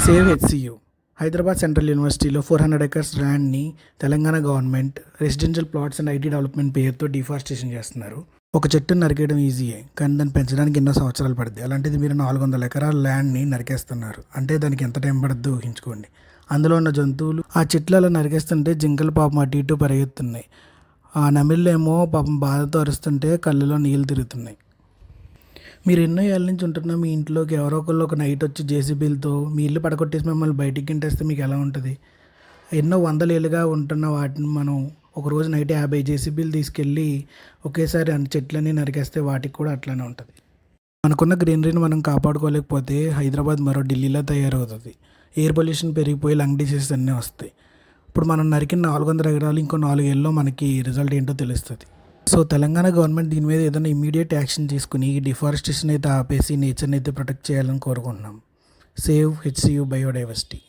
Save HCU Hyderabad central యూనివర్సిటీలో 400 acres ల్యాండ్ని Telangana government residential plots and IT development పేరుతో deforestation చేస్తున్నారు. ఒక చెట్టుని నరికేయడం ఈజీయే, కానీ దాన్ని పెంచడానికి ఎన్నో సంవత్సరాలు పడుతుంది. అలాంటిది మీరు 400 ఎకరాల ల్యాండ్ని నరికేస్తున్నారు అంటే దానికి ఎంత టైం పడుతుందో ఊహించుకోండి. అందులో ఉన్న జంతువులు ఆ చెట్లు అలా నరికేస్తుంటే జింకలు పాపం అటు ఇటు పరిగెత్తున్నాయి. ఆ నెమిళ్ళేమో పాపం బాధతో అరుస్తుంటే కళ్ళలో నీళ్ళు తిరుగుతున్నాయి. మీరు ఎన్నో ఏళ్ళ నుంచి ఉంటున్న మీ ఇంట్లోకి ఎవరో ఒకళ్ళు ఒక నైట్ వచ్చి జేసీబీలతో మీ ఇల్లు పడగొట్టేసి మిమ్మల్ని బయటికి గింటేస్తే మీకు ఎలా ఉంటుంది? ఎన్నో వందల ఏళ్ళుగా ఉంటున్న వాటిని మనం ఒకరోజు నైట్ 50 జేసీబీలు తీసుకెళ్ళి ఒకేసారి అన్ని చెట్లన్నీ నరికేస్తే వాటికి కూడా అట్లానే ఉంటుంది. మనకున్న గ్రీనరీని మనం కాపాడుకోలేకపోతే హైదరాబాద్ మరో ఢిల్లీలో తయారవుతుంది. ఎయిర్ పొల్యూషన్ పెరిగిపోయి లంగ్ డిసీజెస్ అన్నీ వస్తాయి. ఇప్పుడు మనం నరికిన 400 ఎకరాలు ఇంకో 4 ఏళ్ళలో మనకి రిజల్ట్ ఏంటో తెలుస్తుంది. సో తెలంగాణ గవర్నమెంట్ దీని మీద ఏదైనా ఇమీడియట్ యాక్షన్ తీసుకుని ఈ డిఫారెస్టేషన్ అయితే ఆపేసి నేచర్ని అయితే ప్రొటెక్ట్ చేయాలని కోరుకుంటున్నాం. Save HCU biodiversity.